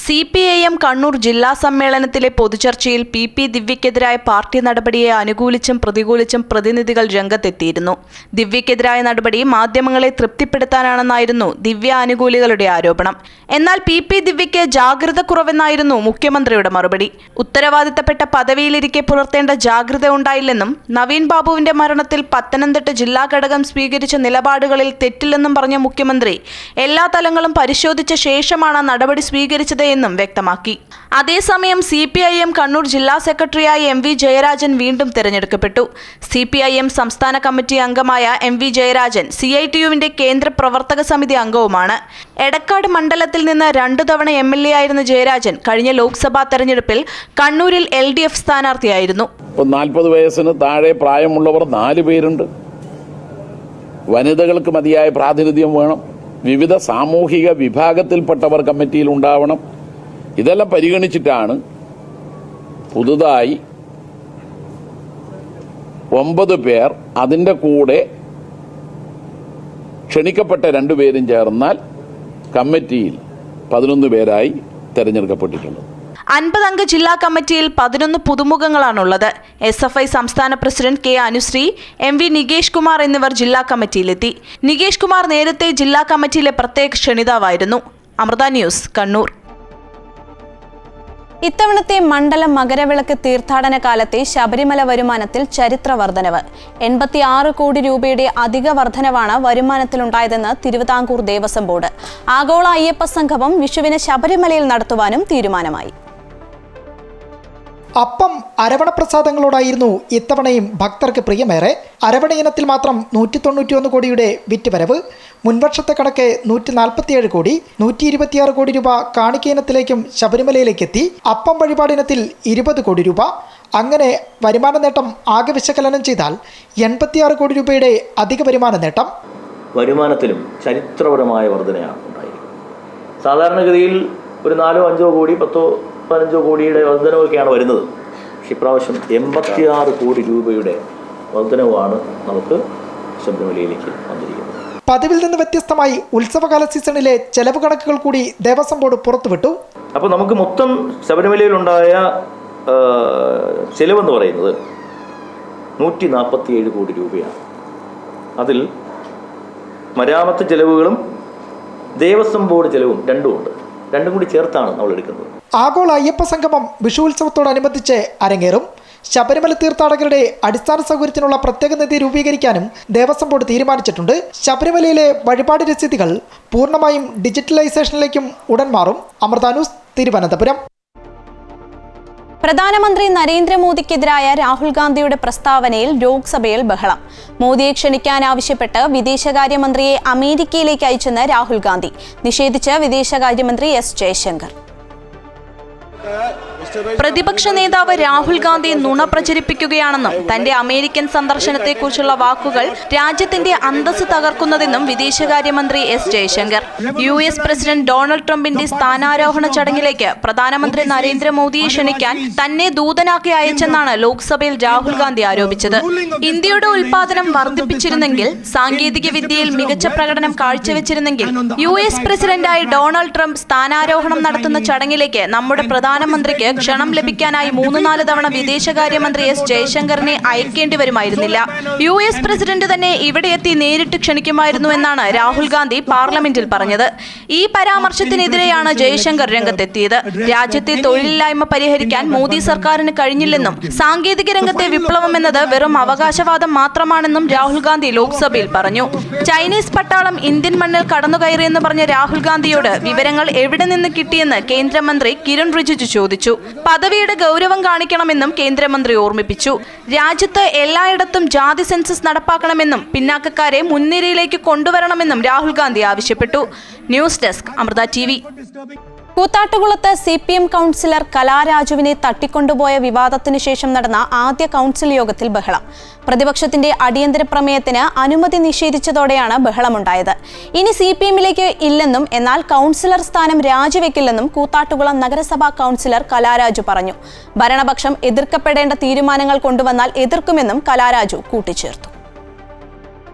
CPIM കണ്ണൂർ ജില്ലാ സമ്മേളനത്തിലെ പൊതുചർച്ചയിൽ PP ദിവ്യക്കെതിരായ പാർട്ടി നടപടിയെ അനുകൂലിച്ചും പ്രതികൂലിച്ചും പ്രതിനിധികൾ രംഗത്തെത്തിയിരുന്നു. ദിവ്യക്കെതിരായ നടപടി മാധ്യമങ്ങളെ തൃപ്തിപ്പെടുത്താനാണെന്നായിരുന്നു ദിവ്യ അനുകൂലികളുടെ ആരോപണം. എന്നാൽ PP ദിവ്യയ്ക്ക് ജാഗ്രത കുറവെന്നായിരുന്നു മുഖ്യമന്ത്രിയുടെ മറുപടി. ഉത്തരവാദിത്തപ്പെട്ട പദവിയിലിരിക്കെ പുലർത്തേണ്ട ജാഗ്രത ഉണ്ടായില്ലെന്നും നവീൻ ബാബുവിന്റെ മരണത്തിൽ പത്തനംതിട്ട ജില്ലാ ഘടകം സ്വീകരിച്ച നിലപാടുകളിൽ തെറ്റില്ലെന്നും പറഞ്ഞ മുഖ്യമന്ത്രി എല്ലാ തലങ്ങളും പരിശോധിച്ച ശേഷമാണ് നടപടി സ്വീകരിച്ചത് എന്നും വ്യക്തമാക്കി. അതേസമയം CPIM കണ്ണൂർ ജില്ലാ സെക്രട്ടറിയായി MV ജയരാജൻ വീണ്ടും തിരഞ്ഞെടുക്കപ്പെട്ടു. CPIM സംസ്ഥാന കമ്മിറ്റി അംഗമായ MV ജയരാജൻ CITUവിന്റെ കേന്ദ്ര പ്രവർത്തക സമിതി അംഗവുമാണ്. എടക്കാട് മണ്ഡലത്തിൽ നിന്ന് 2 തവണ MLA ആയിരുന്ന ജയരാജൻ കഴിഞ്ഞ ലോക്സഭാ തെരഞ്ഞെടുപ്പിൽ കണ്ണൂരിൽ LDF സ്ഥാനാർത്ഥിയായിരുന്നു. 40 വയസ്സിന് താഴെ പ്രായമുള്ളവർ 4 പേരുണ്ട്. വനിതകൾക്ക് മതിയായ പ്രാതിനിധ്യം വേണം. വിവിധ സാമൂഹിക വിഭാഗത്തിൽപ്പെട്ടവർ കമ്മിറ്റിയിൽ ഉണ്ടാവണം. ഇതെല്ലാം പരിഗണിച്ചിട്ടാണ് പുതുതായി 9 പേർ, അതിൻ്റെ കൂടെ ക്ഷണിക്കപ്പെട്ട 2 പേരും ചേർന്നാൽ കമ്മിറ്റിയിൽ 11 പേരായി തെരഞ്ഞെടുക്കപ്പെട്ടിട്ടുണ്ട്. 50 അംഗ ജില്ലാ കമ്മിറ്റിയിൽ 11 പുതുമുഖങ്ങളാണുള്ളത്. SFI സംസ്ഥാന president K Anushree, MV Nikesh Kumar എന്നിവർ ജില്ലാ കമ്മിറ്റിയിലെത്തി. നികേഷ് കുമാർ നേരത്തെ ജില്ലാ കമ്മിറ്റിയിലെ പ്രത്യേക ക്ഷണിതാവായിരുന്നു. അമൃത ന്യൂസ്, കണ്ണൂർ. ഇത്തവണത്തെ മണ്ഡലം മകരവിളക്ക് തീർത്ഥാടന കാലത്തെ ശബരിമല വരുമാനത്തിൽ ചരിത്ര വർധനവ്. 86 കോടി രൂപയുടെ അധിക വർധനവാണ് വരുമാനത്തിലുണ്ടായതെന്ന് തിരുവിതാംകൂർ ദേവസ്വം ബോർഡ്. ആഗോള അയ്യപ്പ സംഗമം വിഷുവിന് ശബരിമലയിൽ നടത്തുവാനും തീരുമാനമായി. അപ്പം അരവണ പ്രസാദങ്ങളോടായിരുന്നു ഇത്തവണയും ഭക്തർക്ക് പ്രിയമേറെ. അരവണ ഇനത്തിൽ മാത്രം 191 കോടിയുടെ വിറ്റുവരവ്. മുൻവർഷത്തെ കണക്ക് 147 കോടി. 126 കോടി രൂപ കാണിക്ക ഇനത്തിലേക്കും ശബരിമലയിലേക്കെത്തി. അപ്പം വഴിപാടിനത്തിൽ 20 കോടി രൂപ. അങ്ങനെ വരുമാന നേട്ടം ആകെ വിശകലനം ചെയ്താൽ 86 കോടി രൂപയുടെ അധിക വരുമാന നേട്ടം. വരുമാനത്തിലും ചരിത്രപരമായ വർധനയാണ് ഉണ്ടായിരിക്കുന്നത്. സാധാരണഗതിയിൽ ഒരു 4-5 കോടി 10-15 കോടിയുടെ വർധനവൊക്കെയാണ് വരുന്നത്. പക്ഷെ ഇപ്രാവശ്യം 86 കോടി രൂപയുടെ വർധനവാണ് നമുക്ക് ശബരിമലയിലേക്ക് വന്നിരിക്കുന്നത്. പതിവിൽ നിന്ന് വ്യത്യസ്തമായി ഉത്സവകാല സീസണിലെ ചെലവ് കണക്കുകൾ കൂടി ദേവസ്വം ബോർഡ് പുറത്തുവിട്ടു. അപ്പോൾ നമുക്ക് മൊത്തം ശബരിമലയിലുണ്ടായ ചെലവെന്ന് പറയുന്നത് 147 കോടി രൂപയാണ്. അതിൽ മരാമത്ത് ചെലവുകളും ദേവസ്വം ബോർഡ് ചെലവും രണ്ടും കൂടി ചേർത്താണ് നമ്മൾ എടുക്കുന്നത്. ആഗോള അയ്യപ്പ സംഗമം വിഷു ഉത്സവത്തോടനുബന്ധിച്ച് അരങ്ങേറും. ശബരിമല തീർത്ഥാടകരുടെ അടിസ്ഥാന സൗകര്യത്തിനുള്ള പ്രത്യേക നിധി രൂപീകരിക്കാനും ദേവസ്വം ബോർഡ് തീരുമാനിച്ചിട്ടുണ്ട്. ശബരിമലയിലെ വഴിപാട് രസീതുകൾ പൂർണ്ണമായും ഡിജിറ്റലൈസേഷനിലേക്കും ഉടൻ മാറും. അമൃത ന്യൂസ്, തിരുവനന്തപുരം. പ്രധാനമന്ത്രി നരേന്ദ്രമോദിക്കെതിരായ രാഹുൽ ഗാന്ധിയുടെ പ്രസ്താവനയിൽ ലോക്സഭയിൽ ബഹളം. മോദിയെ ക്ഷണിക്കാനാവശ്യപ്പെട്ട് വിദേശകാര്യമന്ത്രിയെ അമേരിക്കയിലേക്ക് അയച്ചെന്ന് രാഹുൽ ഗാന്ധി നിഷേധിച്ച് വിദേശകാര്യമന്ത്രി എസ് ജയശങ്കർ. പ്രതിപക്ഷ നേതാവ് രാഹുൽ ഗാന്ധി നുണ പ്രചരിപ്പിക്കുകയാണെന്നും തന്റെ അമേരിക്കൻ സന്ദർശനത്തെക്കുറിച്ചുള്ള വാക്കുകൾ രാജ്യത്തിന്റെ അന്തസ്സ് തകർക്കുന്നതെന്നും വിദേശകാര്യമന്ത്രി S Jaishankar. US president Donald ട്രംപിന്റെ സ്ഥാനാരോഹണ ചടങ്ങിലേക്ക് പ്രധാനമന്ത്രി നരേന്ദ്രമോദിയെ ക്ഷണിക്കാൻ തന്നെ ദൂതനാക്കി അയച്ചെന്നാണ് ലോക്സഭയിൽ രാഹുൽ ഗാന്ധി ആരോപിച്ചത്. ഇന്ത്യയുടെ ഉൽപാദനം വർദ്ധിപ്പിച്ചിരുന്നെങ്കിൽ, സാങ്കേതിക വിദ്യയിൽ മികച്ച പ്രകടനം കാഴ്ചവെച്ചിരുന്നെങ്കിൽ US പ്രസിഡന്റായി ഡൊണാൾഡ് ട്രംപ് സ്ഥാനാരോഹണം നടത്തുന്ന ചടങ്ങിലേക്ക് നമ്മുടെ പ്രധാനമന്ത്രിക്ക് ക്ഷണം ലഭിക്കാനായി 3-4 തവണ വിദേശകാര്യമന്ത്രി എസ് ജയശങ്കറിനെ അയക്കേണ്ടി വരുമായിരുന്നില്ല. US പ്രസിഡന്റ് തന്നെ ഇവിടെ എത്തി നേരിട്ട് ക്ഷണിക്കുമായിരുന്നു എന്നാണ് രാഹുൽ ഗാന്ധി പാർലമെന്റിൽ പറഞ്ഞത്. ഈ പരാമർശത്തിനെതിരെയാണ് ജയശങ്കർ രംഗത്തെത്തിയത്. രാജ്യത്തെ തൊഴിലില്ലായ്മ പരിഹരിക്കാൻ മോദി സർക്കാരിന് കഴിഞ്ഞില്ലെന്നും സാങ്കേതിക രംഗത്തെ വിപ്ലവം എന്നത് വെറും അവകാശവാദം മാത്രമാണെന്നും രാഹുൽ ഗാന്ധി ലോക്സഭയിൽ പറഞ്ഞു. ചൈനീസ് പട്ടാളം ഇന്ത്യൻ മണ്ണിൽ കടന്നുകയറിയെന്ന് പറഞ്ഞ രാഹുൽ ഗാന്ധിയോട് വിവരങ്ങൾ എവിടെ നിന്ന് കിട്ടിയെന്ന് കേന്ദ്രമന്ത്രി കിരൺ റിജിജു ചോദിച്ചു. പദവിയുടെ ഗൗരവം കാണിക്കണമെന്നും കേന്ദ്രമന്ത്രി ഓർമ്മിപ്പിച്ചു. രാജ്യത്ത് എല്ലായിടത്തും ജാതി സെൻസസ് നടപ്പാക്കണമെന്നും പിന്നാക്കക്കാരെ മുൻനിരയിലേക്ക് കൊണ്ടുവരണമെന്നും രാഹുൽ ഗാന്ധി ആവശ്യപ്പെട്ടു. News desk, Amrita TV. കൂത്താട്ടുകുളത്ത് CPM കൗൺസിലർ കലാരാജുവിനെ തട്ടിക്കൊണ്ടുപോയ വിവാദത്തിനു ശേഷം നടന്ന ആദ്യ കൗൺസിൽ യോഗത്തിൽ ബഹളം. പ്രതിപക്ഷത്തിന്റെ അടിയന്തര പ്രമേയത്തിന് അനുമതി നിഷേധിച്ചതോടെയാണ് ബഹളമുണ്ടായത്. ഇനി CPMലേക്ക് ഇല്ലെന്നും എന്നാൽ കൗൺസിലർ സ്ഥാനം രാജിവെക്കില്ലെന്നും കൂത്താട്ടുകുളം നഗരസഭാ കൗൺസിലർ കലാരാജു പറഞ്ഞു. ഭരണപക്ഷം എതിർക്കപ്പെടേണ്ട തീരുമാനങ്ങൾ കൊണ്ടുവന്നാൽ എതിർക്കുമെന്നും കലാരാജു കൂട്ടിച്ചേർത്തു.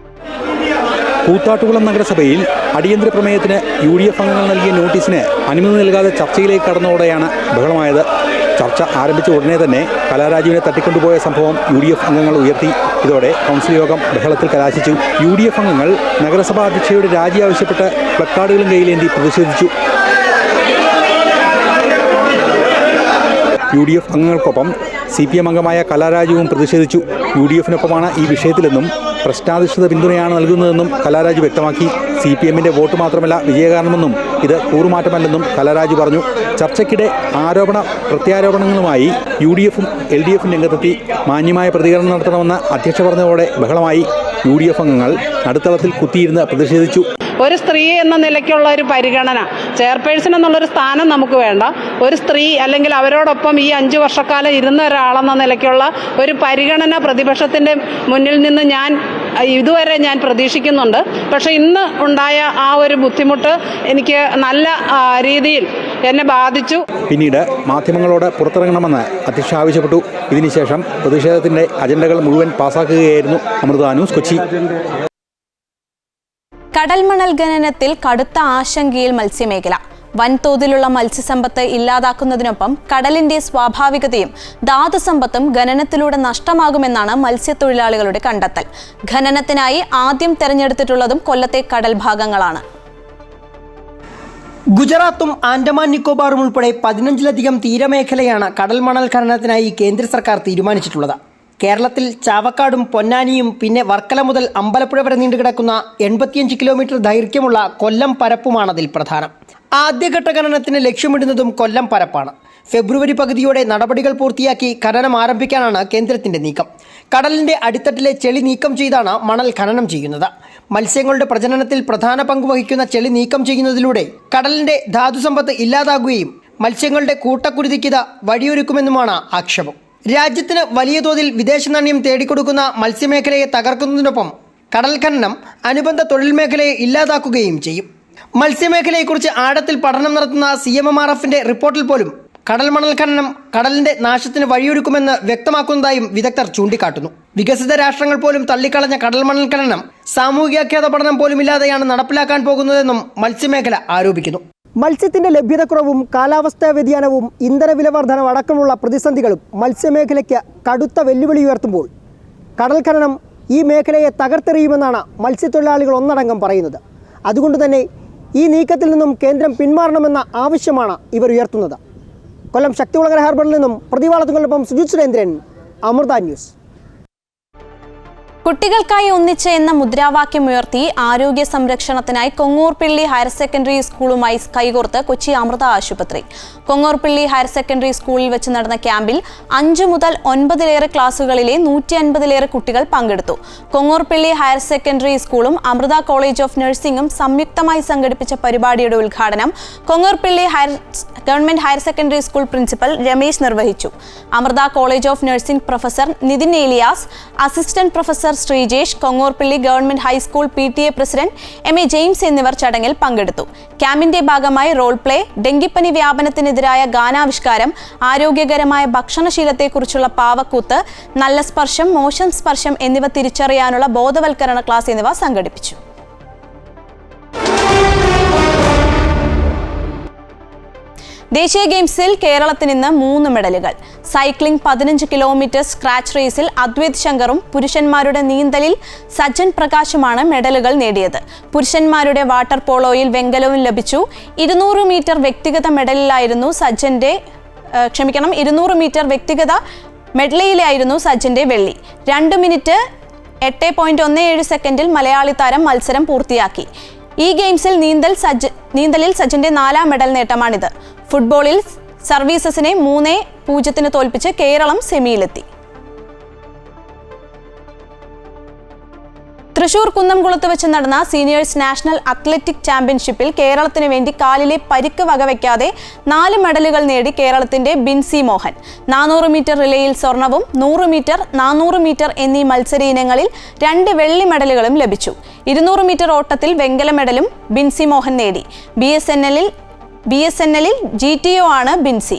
കൂത്താട്ടുകുളം നഗരസഭയിൽ അടിയന്തര പ്രമേയത്തിന് UDF അംഗങ്ങൾ നൽകിയ നോട്ടീസിന് അനുമതി നൽകാതെ ചർച്ചയിലേക്ക് കടന്നതോടെയാണ് ബഹളമായത്. ചർച്ച ആരംഭിച്ച ഉടനെ തന്നെ കലാരാജുവിനെ തട്ടിക്കൊണ്ടുപോയ സംഭവം UDF അംഗങ്ങൾ ഉയർത്തി. ഇതോടെ കൗൺസിൽ യോഗം ബഹളത്തിൽ കലാശിച്ചു. UDF അംഗങ്ങൾ നഗരസഭാ അധ്യക്ഷയുടെ രാജി ആവശ്യപ്പെട്ട് പ്ലക്കാർഡുകളും കയ്യിലേന്തി പ്രതിഷേധിച്ചു. UDF അംഗങ്ങൾക്കൊപ്പം CPM അംഗമായ കലാരാജുവും പ്രതിഷേധിച്ചു. UDFനൊപ്പമാണ് ഈ വിഷയത്തിലെന്നും പ്രശ്നാധിഷ്ഠിത പിന്തുണയാണ് നൽകുന്നതെന്നും കലാരാജു വ്യക്തമാക്കി. CPMന്റെ വോട്ട് മാത്രമല്ല വിജയകാരണമെന്നും ഇത് കൂറുമാറ്റമല്ലെന്നും കലാരാജു പറഞ്ഞു. ചർച്ചയ്ക്കിടെ ആരോപണ പ്രത്യാരോപണങ്ങളുമായി UDFും LDFും രംഗത്തെത്തി. മാന്യമായ പ്രതികരണം നടത്തണമെന്ന് അധ്യക്ഷ പറഞ്ഞതോടെ ബഹളമായി. UDF അംഗങ്ങൾ നടുത്തളത്തിൽ കുത്തിയിരുന്ന് പ്രതിഷേധിച്ചു. ഒരു സ്ത്രീ എന്ന നിലയ്ക്കുള്ള ഒരു പരിഗണന, ചെയർപേഴ്സൺ എന്നുള്ളൊരു സ്ഥാനം നമുക്ക് വേണ്ട. ഒരു സ്ത്രീ അല്ലെങ്കിൽ അവരോടൊപ്പം ഈ 5 വർഷക്കാലം ഇരുന്ന ഒരാളെന്ന നിലയ്ക്കുള്ള ഒരു പരിഗണന പ്രതിപക്ഷത്തിൻ്റെ മുന്നിൽ നിന്ന് ഇതുവരെ ഞാൻ പ്രതീക്ഷിക്കുന്നുണ്ട്. പക്ഷേ ഇന്ന് ഉണ്ടായ ആ ഒരു ബുദ്ധിമുട്ട് എനിക്ക് നല്ല രീതിയിൽ എന്നെ ബാധിച്ചു. പിന്നീട് മാധ്യമങ്ങളോട് പുറത്തിറങ്ങണമെന്ന് അധ്യക്ഷ ആവശ്യപ്പെട്ടു. ഇതിനുശേഷം പ്രതിഷേധത്തിന്റെ അജണ്ടകൾ മുഴുവൻ പാസാക്കുകയായിരുന്നു. അമൃത ന്യൂസ്, കൊച്ചി. കടൽമണൽ ഖനനത്തിൽ കടുത്ത ആശങ്കയിൽ മത്സ്യമേഖല. വൻതോതിലുള്ള മത്സ്യസമ്പത്ത് ഇല്ലാതാക്കുന്നതിനൊപ്പം കടലിന്റെ സ്വാഭാവികതയും ധാതുസമ്പത്തും ഖനനത്തിലൂടെ നഷ്ടമാകുമെന്നാണ് മത്സ്യത്തൊഴിലാളികളുടെ കണ്ടെത്തൽ. ഖനനത്തിനായി ആദ്യം തെരഞ്ഞെടുത്തിട്ടുള്ളതും കൊല്ലത്തെ കടൽ ഭാഗങ്ങളാണ്. ഗുജറാത്തും ആൻഡമാൻ നിക്കോബാറും ഉൾപ്പെടെ 15ലധികം തീരമേഖലയാണ് കടൽമണൽ ഖനനത്തിനായി കേന്ദ്ര സർക്കാർ തീരുമാനിച്ചിട്ടുള്ളത്. കേരളത്തിൽ ചാവക്കാടും പൊന്നാനിയും പിന്നെ വർക്കല മുതൽ അമ്പലപ്പുഴ വരെ നീണ്ടുകിടക്കുന്ന 85 കിലോമീറ്റർ ദൈർഘ്യമുള്ള കൊല്ലം പരപ്പുമാണ് അതിൽ പ്രധാനം. ആദ്യഘട്ട ഖനനത്തിന് ലക്ഷ്യമിടുന്നതും കൊല്ലം പരപ്പാണ്. ഫെബ്രുവരി പകുതിയോടെ നടപടികൾ പൂർത്തിയാക്കി ഖനനം ആരംഭിക്കാനാണ് കേന്ദ്രത്തിന്റെ നീക്കം. കടലിന്റെ അടിത്തട്ടിലെ ചെളി നീക്കം ചെയ്താണ് മണൽ ഖനനം ചെയ്യുന്നത്. മത്സ്യങ്ങളുടെ പ്രജനനത്തിൽ പ്രധാന പങ്ക് വഹിക്കുന്ന ചെളി നീക്കം ചെയ്യുന്നതിലൂടെ കടലിന്റെ ധാതുസമ്പത്ത് ഇല്ലാതാകുകയും മത്സ്യങ്ങളുടെ കൂട്ടക്കുരുതിക്ക് വഴിയൊരുക്കുമെന്നുമാണ് ആക്ഷേപം. രാജ്യത്തിന് വലിയ തോതിൽ വിദേശ നാണ്യം തേടിക്കൊടുക്കുന്ന മത്സ്യമേഖലയെ തകർക്കുന്നതിനൊപ്പം കടൽ ഖനനം അനുബന്ധ തൊഴിൽ മേഖലയെ ഇല്ലാതാക്കുകയും ചെയ്യും. മത്സ്യമേഖലയെക്കുറിച്ച് ആഴത്തിൽ പഠനം നടത്തുന്ന CMMRFന്റെ റിപ്പോർട്ടിൽ പോലും കടൽ മണൽ ഖനനം കടലിന്റെ നാശത്തിന് വഴിയൊരുക്കുമെന്ന് വ്യക്തമാക്കുന്നതായും വിദഗ്ധർ ചൂണ്ടിക്കാട്ടുന്നു. വികസിത രാഷ്ട്രങ്ങൾ പോലും തള്ളിക്കളഞ്ഞ കടൽ മണൽ ഖനനം സാമൂഹികാഘാത പഠനം പോലുമില്ലാതെയാണ് നടപ്പിലാക്കാൻ പോകുന്നതെന്നും മത്സ്യമേഖല ആരോപിക്കുന്നു. മത്സ്യത്തിന്റെ ലഭ്യതക്കുറവും കാലാവസ്ഥാ വ്യതിയാനവും ഇന്ധന വില വർധനവ് അടക്കമുള്ള പ്രതിസന്ധികളും മത്സ്യമേഖലയ്ക്ക് കടുത്ത വെല്ലുവിളി ഉയർത്തുമ്പോൾ കടൽ ഖനനം ഈ മേഖലയെ തകർത്തെറിയുമെന്നാണ് മത്സ്യത്തൊഴിലാളികൾ ഒന്നടങ്കം പറയുന്നത്. അതുകൊണ്ട് തന്നെ ഈ നീക്കത്തിൽ നിന്നും കേന്ദ്രം പിന്മാറണമെന്ന ആവശ്യമാണ് ഇവർ ഉയർത്തുന്നത്. കൊല്ലം ശക്തികുളങ്ങര ഹാർബറിൽ നിന്നും പ്രതിവാളത്തുകൊണ്ടൊപ്പം സുജിത് സുരേന്ദ്രൻ, അമൃത ന്യൂസ്. കുട്ടികൾക്കായി ഒന്നിച്ച് എന്ന മുദ്രാവാക്യം ഉയർത്തി ആരോഗ്യ സംരക്ഷണത്തിനായി കൊങ്ങൂർപ്പിള്ളി ഹയർ സെക്കൻഡറി സ്കൂളുമായി കൈകോർത്ത് കൊച്ചി അമൃത ആശുപത്രി. കൊങ്ങൂർപ്പിള്ളി ഹയർ സെക്കൻഡറി സ്കൂളിൽ വെച്ച് നടന്ന ക്യാമ്പിൽ 5 മുതൽ 9 ക്ലാസുകളിലെ 150 കുട്ടികൾ പങ്കെടുത്തു. കൊങ്ങൂർപ്പിള്ളി ഹയർ സെക്കൻഡറി സ്കൂളും അമൃത കോളേജ് ഓഫ് നഴ്സിംഗും സംയുക്തമായി സംഘടിപ്പിച്ച പരിപാടിയുടെ ഉദ്ഘാടനം Kongorpilly government higher secondary school principal Ramesh നിർവഹിച്ചു. Amrita college of nursing professor Nithin Elias, assistant professor Sreejesh, Kongorpilly government high school PTA president MA James എന്നിവർ ചടങ്ങിൽ പങ്കെടുത്തു. ക്യാമ്പിന്റെ ഭാഗമായി റോൾ പ്ലേ, ഡെങ്കിപ്പനി വ്യാപനത്തിനെതിരായ ഗാനാവിഷ്കാരം, ആരോഗ്യകരമായ ഭക്ഷണശീലത്തെക്കുറിച്ചുള്ള പാവക്കൂത്ത്, നല്ല സ്പർശം, മോശം സ്പർശം എന്നിവ തിരിച്ചറിയാനുള്ള ബോധവൽക്കരണ ക്ലാസ് എന്നിവ സംഘടിപ്പിച്ചു. ദേശീയ ഗെയിംസിൽ കേരളത്തിന് ഇന്ന് 3 മെഡലുകൾ. സൈക്ലിംഗ് 15 കിലോമീറ്റർ സ്ക്രാച്ച് റേസിൽ അദ്വൈത് ശങ്കറും പുരുഷന്മാരുടെ നീന്തലിൽ സജ്ജൻ പ്രകാശുമാണ് മെഡലുകൾ നേടിയത്. പുരുഷന്മാരുടെ വാട്ടർ പോളോയിൽ വെങ്കലവും ലഭിച്ചു. 200 മീറ്റർ വ്യക്തിഗത മെഡലിലായിരുന്നു 200 മീറ്റർ വ്യക്തിഗത മെഡലിലായിരുന്നു സജ്ജന്റെ വെള്ളി. 2 മിനിറ്റ് 8.17 സെക്കൻഡിൽ മലയാളി താരം മത്സരം പൂർത്തിയാക്കി. ഈ ഗെയിംസിൽ നീന്തലിൽ സച്ചിന്റെ 4ാം മെഡൽ നേട്ടമാണിത്. ഫുട്ബോളിൽ സർവീസസിനെ 3-0 തോൽപ്പിച്ച് കേരളം സെമിയിലെത്തി. തൃശൂർ കുന്നംകുളത്ത് വെച്ച് നടന്ന സീനിയേഴ്സ് നാഷണൽ അത്ലറ്റിക് ചാമ്പ്യൻഷിപ്പിൽ കേരളത്തിന് വേണ്ടി കാലിലെ പരിക്ക് വകവയ്ക്കാതെ 4 മെഡലുകൾ നേടി കേരളത്തിന്റെ ബിൻസി മോഹൻ. 400 മീറ്റർ റിലേയിൽ സ്വർണവും 100 മീറ്റർ, 400 മീറ്റർ എന്നീ മത്സര ഇനങ്ങളിൽ 2 വെള്ളി മെഡലുകളും ലഭിച്ചു. 200 മീറ്റർ ഓട്ടത്തിൽ വെങ്കല മെഡലും ബിൻസി മോഹൻ നേടി. BSNL GTO ആണ് ബിൻസി.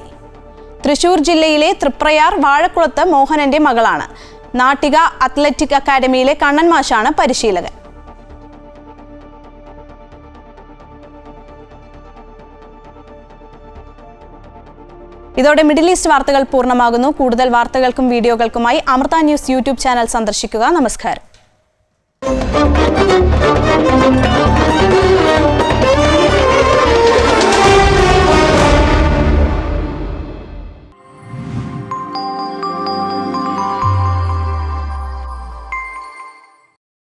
തൃശൂർ ജില്ലയിലെ തൃപ്രയാർ വാഴക്കുളത്ത് മോഹനന്റെ മകളാണ്. നാട്ടിക അത്ലറ്റിക് അക്കാദമിയിലെ കണ്ണൻ മാഷാണ് പരിശീലകൻ. ഇതോടെ മിഡിൽ ഈസ്റ്റ് വാർത്തകൾ പൂർണ്ണമാകുന്നു. കൂടുതൽ വാർത്തകൾക്കും വീഡിയോകൾക്കുമായി അമൃത ന്യൂസ് യൂട്യൂബ് ചാനൽ സന്ദർശിക്കുക. നമസ്കാരം.